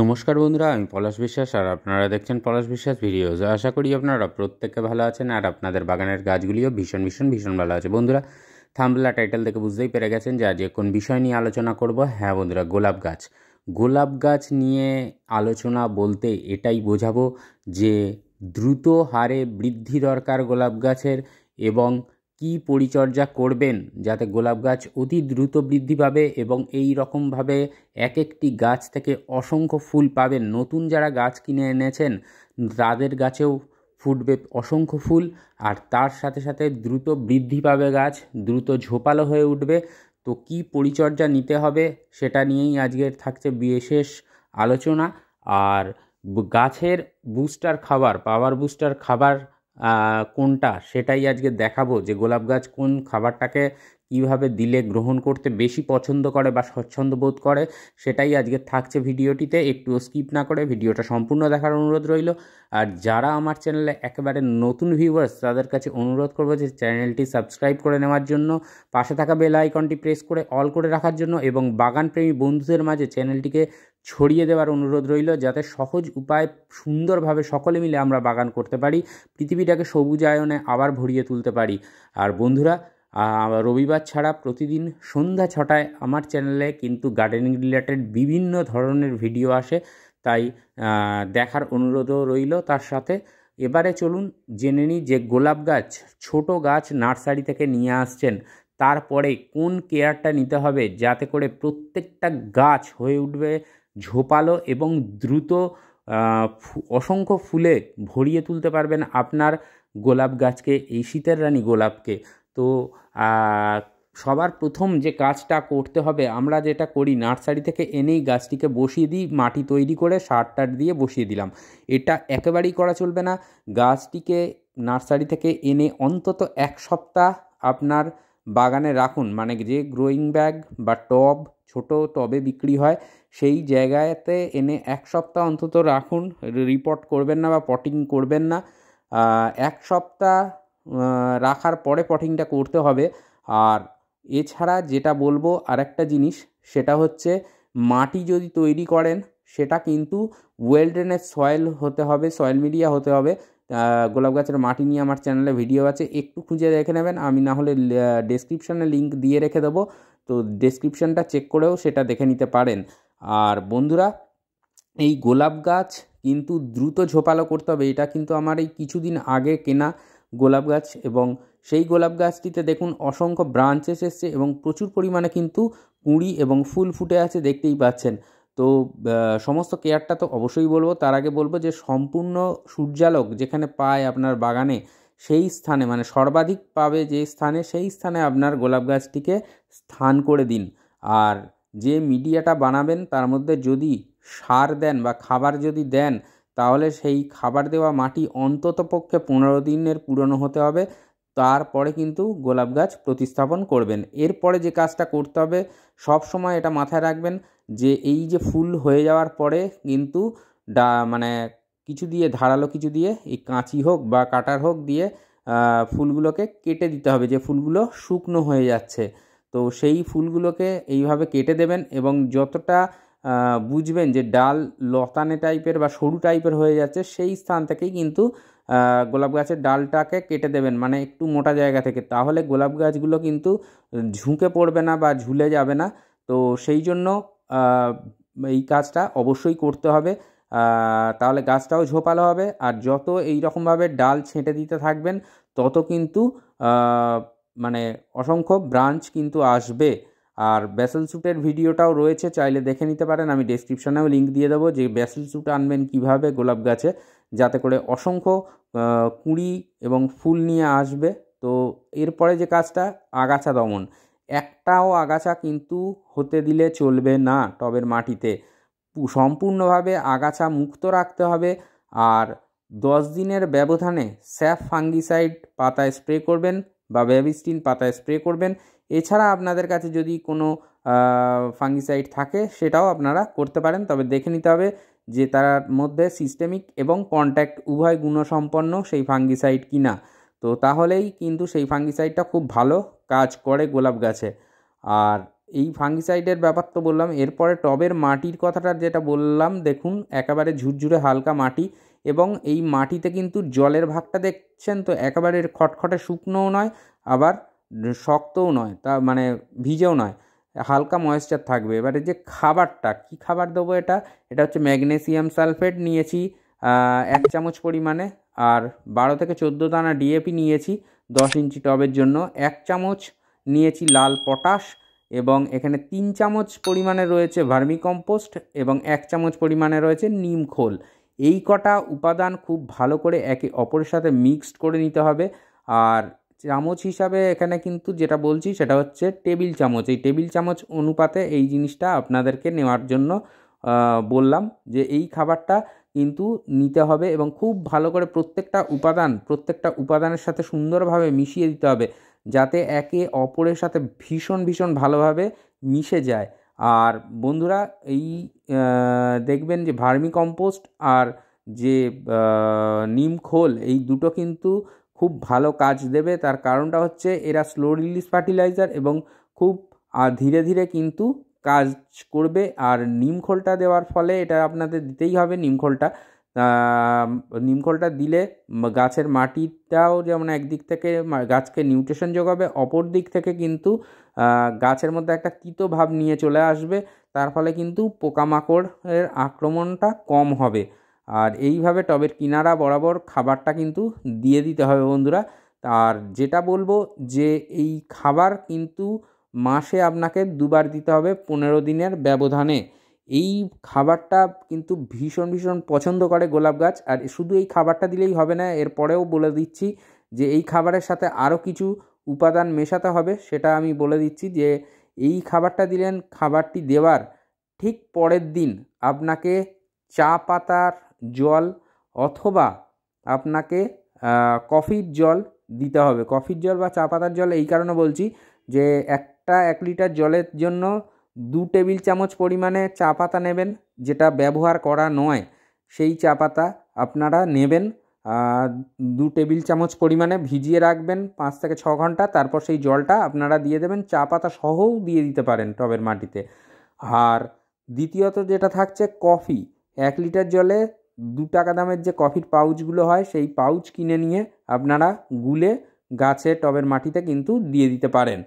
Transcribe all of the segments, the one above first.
নমস্কার বন্ধুরা, আমি পলাশ বিশ্বাস আর আপনারা দেখছেন পলাশ বিশ্বাস ভিডিওস। আশা করি আপনারা প্রত্যেকে ভালো আছেন আর আপনাদের বাগানের গাছগুলিও ভীষণ ভালো আছে। বন্ধুরা, থাম্বনেল আর টাইটেল দেখে বুঝতেই পেরে গেছেন যে আজকে কোন বিষয় নিয়ে আলোচনা করব। হ্যাঁ বন্ধুরা, গোলাপ গাছ নিয়ে আলোচনা বলতে এটাই বোঝাবো যে দ্রুত হারে বৃদ্ধি দরকার গোলাপ গাছের, এবং কি পরিচর্যা করবেন যাতে গোলাপ গাছ অতি দ্রুত বৃদ্ধি পাবে এবং এই রকমভাবে এক একটি গাছ থেকে অসংখ্য ফুল পাবেন। নতুন যারা গাছ কিনে এনেছেন তাদের গাছেও ফুটবে অসংখ্য ফুল, আর তার সাথে সাথে দ্রুত বৃদ্ধি পাবে গাছ, দ্রুত ঝোপালো হয়ে উঠবে। তো কি পরিচর্যা নিতে হবে সেটা নিয়েই আজকের থাকছে বিশেষ আলোচনা। আর গাছের বুস্টার খাবার, পাওয়ার বুস্টার খাবার কোনটা সেটাই আজকে দেখাবো, যে গোলাপ গাছ কোন খাবারটাকে কীভাবে দিলে গ্রহণ করতে বেশি পছন্দ করে বা স্বচ্ছন্দ বোধ করে, সেটাই আজকে থাকছে ভিডিওটিতে। একটুও স্কিপ না করে ভিডিওটা সম্পূর্ণ দেখার অনুরোধ রইল। আর যারা আমার চ্যানেলে একেবারে নতুন ভিউয়ার্স তাদের কাছে অনুরোধ করবো যে চ্যানেলটি সাবস্ক্রাইব করে নেওয়ার জন্য, পাশে থাকা বেল আইকনটি প্রেস করে অল করে রাখার জন্য, এবং বাগানপ্রেমী বন্ধুদের মাঝে চ্যানেলটিকে ছড়িয়ে দেওয়ার অনুরোধ রইল, যাতে সহজ উপায় সুন্দরভাবে সকলে মিলে আমরা বাগান করতে পারি, পৃথিবীটাকে সবুজায়নে আবার ভরিয়ে তুলতে পারি। আর বন্ধুরা, রবিবার ছাড়া প্রতিদিন সন্ধ্যা 6টায় আমার চ্যানেলে কিন্তু গার্ডেনিং রিলেটেড বিভিন্ন ধরনের ভিডিও আসে, তাই দেখার অনুরোধও রইল। তার সাথে এবারে চলুন জেনে নিই যে গোলাপ গাছ, ছোট গাছ নার্সারি থেকে নিয়ে আসছেন, তারপরে কোন কেয়ারটা নিতে হবে যাতে করে প্রত্যেকটা গাছ হয়ে উঠবে ঝোপালো এবং দ্রুত অসংখ্য ফুলে ভরিয়ে তুলতে পারবেন আপনার গোলাপ গাছকে, এই শীতের রানী গোলাপকে। তো সবার প্রথম যে কাজটা করতে হবে, আমরা যেটা করি নার্সারি থেকে এনেই গাছটিকে বসিয়ে দিই, মাটি তৈরি করে সার টার দিয়ে বসিয়ে দিলাম। এটা একেবারেই করা চলবে না। গাছটিকে নার্সারি থেকে এনে অন্তত 1 সপ্তাহ আপনার বাগানে রাখুন, মানে যে গ্রোয়িং ব্যাগ বা টব, ছোট টবে বিক্রি হয় সেই জায়গাতে এনে 1 সপ্তাহ অন্তত রাখুন। রিপোর্ট করবেন না বা পটিং করবেন না। 1 সপ্তাহ রাখার পরে পটিংটা করতে হবে। আর এছাড়া যেটা বলবো আরেকটা জিনিস, সেটা হচ্ছে মাটি যদি তৈরি করেন সেটা কিন্তু ওয়েল ড্রেনেজ সয়েল হতে হবে, সয়েল মিডিয়া হতে হবে। গোলাপ গাছের মাটি নিয়ে আমার চ্যানেলে ভিডিও আছে, একটু খুঁজে দেখে নেবেন। আমি না হলে ডেসক্রিপশানে লিঙ্ক দিয়ে রেখে দেবো, তো ডেসক্রিপশানটা চেক করেও সেটা দেখে নিতে পারেন। আর বন্ধুরা, এই গোলাপ গাছ কিন্তু দ্রুত ঝোপালো করতে হবে। এটা কিন্তু আমার এই কিছুদিন আগে কেনা গোলাপ গাছ, এবং সেই গোলাপ গাছটিতে দেখুন অসংখ্য ব্রাঞ্চেস এসছে এবং প্রচুর পরিমাণে কিন্তু কুঁড়ি এবং ফুল ফুটে আছে, দেখতেই পাচ্ছেন। তো সমস্ত কেয়ারটা তো অবশ্যই বলবো, তার আগে বলবো যে সম্পূর্ণ সূর্যালোক যেখানে পায় আপনার বাগানে, সেই স্থানে, মানে সর্বাধিক পাবে যে স্থানে, সেই স্থানে আপনার গোলাপ গাছটিকে স্থান করে দিন। আর যে মিডিয়াটা বানাবেন তার মধ্যে যদি সার দেন বা খাবার যদি দেন, তাহলে সেই খাবার দেওয়া মাটি অন্ততপক্ষে 15 দিনের পুরনো হতে হবে। তারপরে কিন্তু গোলাপ গাছ প্রতিস্থাপন করবেন। এরপরে যে কাজটা করতে হবে, সব সময় এটা মাথায় রাখবেন যে এই যে ফুল হয়ে যাওয়ার পরে কিন্তু মানে কিছু দিয়ে, ধারালো কিছু দিয়ে, এই কাঁচি হোক বা কাটার হোক দিয়ে ফুলগুলোকে কেটে দিতে হবে, যে ফুলগুলো শুকনো হয়ে যাচ্ছে। তো সেই ফুলগুলোকে এইভাবে কেটে দেবেন, এবং যতটা বুঝবেন যে ডাল লতানে টাইপের বা সরু টাইপের হয়ে যাচ্ছে, সেই স্থান থেকেই কিন্তু গোলাপ গাছের ডালটাকে কেটে দেবেন, মানে একটু মোটা জায়গা থেকে। তাহলে গোলাপ গাছগুলো কিন্তু ঝুঁকে পড়বে না বা ঝুলে যাবে না। তো সেই জন্য এই কাজটা অবশ্যই করতে হবে, তাহলে গাছটাও ঝোপালো হবে। আর যত এই রকমভাবে ডাল ছেঁটে দিতে থাকবেন, তত কিন্তু মানে অসংখ্য ব্রাঞ্চ কিন্তু আসবে। আর ব্যাসেল স্যুটের ভিডিওটাও রয়েছে, চাইলে দেখে নিতে পারেন। আমি ডেসক্রিপশানেও লিঙ্ক দিয়ে দেবো যে ব্যাসেল স্যুট আনবেন কীভাবে গোলাপ গাছে, যাতে করে অসংখ্য কুঁড়ি এবং ফুল নিয়ে আসবে। তো এরপরে যে কাজটা, আগাছা দমন। একটাও আগাছা কিন্তু হতে দিলে চলবে না টবের মাটিতে, সম্পূর্ণভাবে আগাছা মুক্ত রাখতে হবে। আর 10 দিনের ব্যবধানে স্যাফ ফাঙ্গিসাইড পাতায় স্প্রে করবেন বা বেবিস্টিন পাতায় স্প্রে করবেন। এছাড়া আপনাদের কাছে যদি কোনো ফাঙ্গিসাইড থাকে সেটাও আপনারা করতে পারেন, তবে দেখে নিতে হবে যে তার মধ্যে সিস্টেমিক এবং কন্ট্যাক্ট উভয় গুণসম্পন্ন সেই ফাঙ্গিসাইড কিনা। তো তাহলেই কিন্তু সেই ফাঙ্গিসাইডটা খুব ভালো কাজ করে গোলাপ গাছে। আর এই ফাঙ্গিসাইডের ব্যাপার তো বললাম। এরপরে টবের মাটির কথাটা যেটা বললাম, দেখুন একেবারে ঝুরঝুরে হালকা মাটি, এবং এই মাটিতে কিন্তু জলের ভাগটা দেখছেন তো একেবারে খটখটে শুকনোও নয়, আবার শক্তও নয়, তা মানে ভিজেও নয়, হালকা ময়েশ্চার থাকবে। এবারে যে খাবারটা, কী খাবার দেবো, এটা হচ্ছে ম্যাগনেসিয়াম সালফেট নিয়েছি 1 চামচ পরিমাণে, আর 12 থেকে 14 দানা ডিএপি নিয়েছি 10 ইঞ্চি টবের জন্য, 1 চামচ নিয়েছি লাল পটাশ, এবং এখানে 3 চামচ পরিমাণে রয়েছে ভার্মি কম্পোস্ট, এবং 1 চামচ পরিমাণে রয়েছে নিম খোল। এই কটা উপাদান খুব ভালো করে একে অপরের সাথে মিক্সড করে নিতে হবে। আর চামচ হিসাবে এখানে কিন্তু যেটা বলছি সেটা হচ্ছে টেবিল চামচ। এই টেবিল চামচ অনুপাতে এই জিনিসটা আপনাদেরকে নেওয়ার জন্য বললাম, যে এই খাবারটা কিন্তু নিতে হবে এবং খুব ভালো করে প্রত্যেকটা উপাদানের সাথে সুন্দরভাবে মিশিয়ে দিতে হবে, যাতে একে অপরের সাথে ভীষণ ভীষণ ভালোভাবে মিশে যায়। আর বন্ধুরা, এই দেখবেন যে ভার্মি কম্পোস্ট আর যে নিম খোল, এই দুটো কিন্তু খুব ভালো কাজ দেবে। তার কারণটা হচ্ছে এরা স্লো রিলিজ ফার্টিলাইজার এবং খুব ধীরে ধীরে কিন্তু কাজ করবে। আর নিম খোলটা দেওয়ার ফলে, এটা আপনাদের দিতেই হবে নিম খোলটা দিলে গাছের মাটিটাও যেমন একদিক থেকে গাছকে নিউট্রিশন যোগাবে, অপর দিক থেকে কিন্তু গাছের মধ্যে একটা তিতো ভাব নিয়ে চলে আসবে, তার ফলে কিন্তু পোকামাকড়ের আক্রমণটা কম হবে। আর এইভাবে টবের কিনারা বরাবর খাবারটা কিন্তু দিয়ে দিতে হবে বন্ধুরা। আর যেটা বলবো যে এই খাবার কিন্তু মাসে আপনাকে 2 বার দিতে হবে 15 দিনের ব্যবধানে। এই খাবারটা কিন্তু ভীষণ ভীষণ পছন্দ করে গোলাপ গাছ। আর শুধু এই খাবারটা দিলেই হবে না, এরপরেও বলে দিচ্ছি যে এই খাবারের সাথে আরও কিছু উপাদান মেশাতে হবে, সেটা আমি বলে দিচ্ছি। যে এই খাবারটা দিলেন, খাবারটি দেওয়ার ঠিক পরের দিন আপনাকে চা পাতার জল অথবা আপনাকে কফির জল দিতে হবে। কফির জল বা চা পাতার জল এই কারণে বলছি যে 1 লিটার জলের জন্য 2 টেবিল চামচ পরিমাণে চা পাতা নেবেন, যেটা ব্যবহার করা নয় সেই চা পাতা আপনারা নেবেন। 2 টেবিল চামচ পরিমাণে ভিজিয়ে রাখবেন 5 থেকে 6 ঘন্টা, তারপর সেই জলটা আপনারা দিয়ে দেবেন, চা পাতা সহও দিয়ে দিতে পারেন টবের মাটিতে। আর দ্বিতীয়ত যেটা থাকছে কফি, 1 লিটার জলে 2 টাকা দামের যে কফির পাউচগুলো হয়, সেই পাউচ কিনে নিয়ে আপনারা গুলে গাছে টবের মাটিতে কিন্তু দিয়ে দিতে পারেন।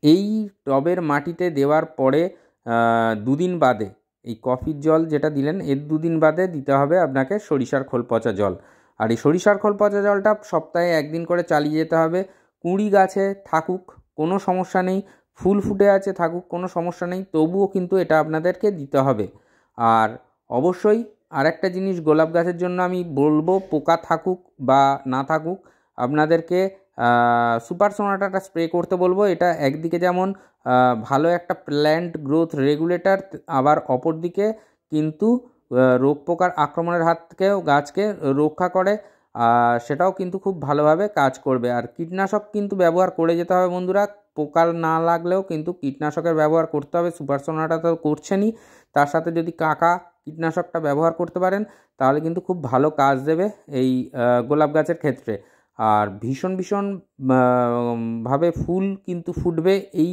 এই টবের মাটিতে দেওয়ার পরে 2 দিন বাদে, এই কফির জল যেটা দিলেন এর 2 দিন বাদে দিতে হবে আপনাকে সরিষার খোল পচা জল। আর এই সরিষার খোল পচা জলটা সপ্তাহে 1 দিন করে চালিয়ে যেতে হবে। কুঁড়ি গাছে থাকুক কোনো সমস্যা নেই, ফুল ফুটে আছে থাকুক কোনো সমস্যা নেই, তবুও কিন্তু এটা আপনাদেরকে দিতে হবে। আর অবশ্যই আরেকটা জিনিস গোলাপ গাছের জন্য আমি বলবো, পোকা থাকুক বা না থাকুক, আপনাদেরকে সুপার সোনাটাটা স্প্রে করতে বলবো। এটা একদিকে যেমন ভালো একটা প্ল্যান্ট গ্রোথ রেগুলেটর, আবার অপর দিকে কিন্তু রোগ পোকার আক্রমণের হাত থেকেও গাছকে রক্ষা করে, সেটাও কিন্তু খুব ভালোভাবে কাজ করবে। আর কীটনাশক কিন্তু ব্যবহার করে যেতে হবে বন্ধুরা, পোকা না লাগলেও কিন্তু কীটনাশকের ব্যবহার করতে হবে। সুপার সোনাটা তো করছেনই, তার সাথে যদি কাকা কীটনাশকটা ব্যবহার করতে পারেন তাহলে কিন্তু খুব ভালো কাজ দেবে এই গোলাপ গাছের ক্ষেত্রে। আর ভীষণ ভীষণ ভাবে ফুল কিন্তু ফুটবে এই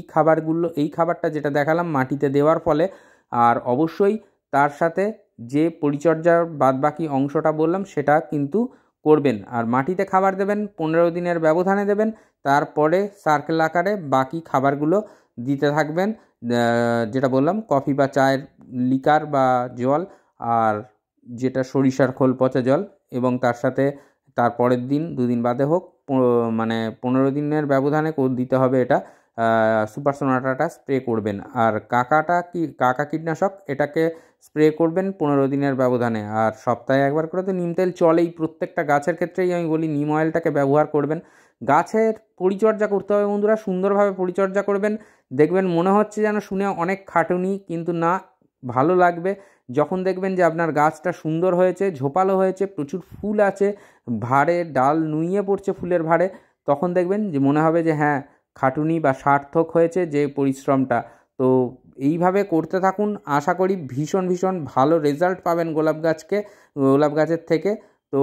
খাবারটা যেটা দেখালাম মাটিতে দেওয়ার ফলে। আর অবশ্যই তার সাথে যে পরিচর্যার বাদবাকি অংশটা বললাম সেটা কিন্তু করবেন। আর মাটিতে খাবার দেবেন 15 দিনের ব্যবধানে দেবেন, তারপরে সার্কেল আকারে বাকি খাবারগুলো দিতে থাকবেন, যেটা বললাম কফি বা চায়ের লিকার বা জল, আর যেটা সরিষার খোল পচা জল, এবং তার সাথে তারপরের দিন 2 দিন বাদে হোক, মানে 15 দিনের ব্যবধানে দিতে হবে এটা সুপার সোনাটাটা স্প্রে করবেন। আর কাকা কীটনাশক এটাকে স্প্রে করবেন 15 দিনের ব্যবধানে। আর সপ্তাহে 1 বার করে তো নিম তেল চলেই, প্রত্যেকটা গাছের ক্ষেত্রেই আমি বলি নিম অয়েলটাকে ব্যবহার করবেন। গাছের পরিচর্যা করতে হবে বন্ধুরা, সুন্দরভাবে পরিচর্যা করবেন, দেখবেন মনে হচ্ছে যেন শুনে অনেক খাটুনি, কিন্তু না, ভালো লাগবে যখন দেখবেন যে আপনার গাছটা সুন্দর হয়েছে, ঝোপালো হয়েছে, প্রচুর ফুল আছে, ভারে ডাল নুইয়ে পড়ছে ফুলের ভারে, তখন দেখবেন যে মনে হবে যে হ্যাঁ, খাটুনি বা সার্থক হয়েছে যে পরিশ্রমটা। তো এইভাবে করতে থাকুন, আশা করি ভীষণ ভীষণ ভালো রেজাল্ট পাবেন গোলাপ গাছের থেকে। তো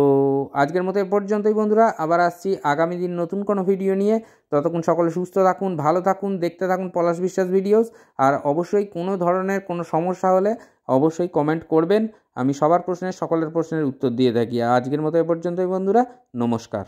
আজকের মতো এ পর্যন্তই বন্ধুরা, আবার আসছি আগামী দিন নতুন কোনো ভিডিও নিয়ে। ততক্ষণ সকলে সুস্থ থাকুন, ভালো থাকুন, দেখতে থাকুন পলাশ বিশ্বাস ভিডিওস। আর অবশ্যই কোনো ধরনের কোনো সমস্যা হলে অবশ্যই কমেন্ট করবেন, আমি সবার প্রশ্নের সকলের প্রশ্নের উত্তর দিয়ে থাকি। আজকের মতো এ পর্যন্তই বন্ধুরা, নমস্কার।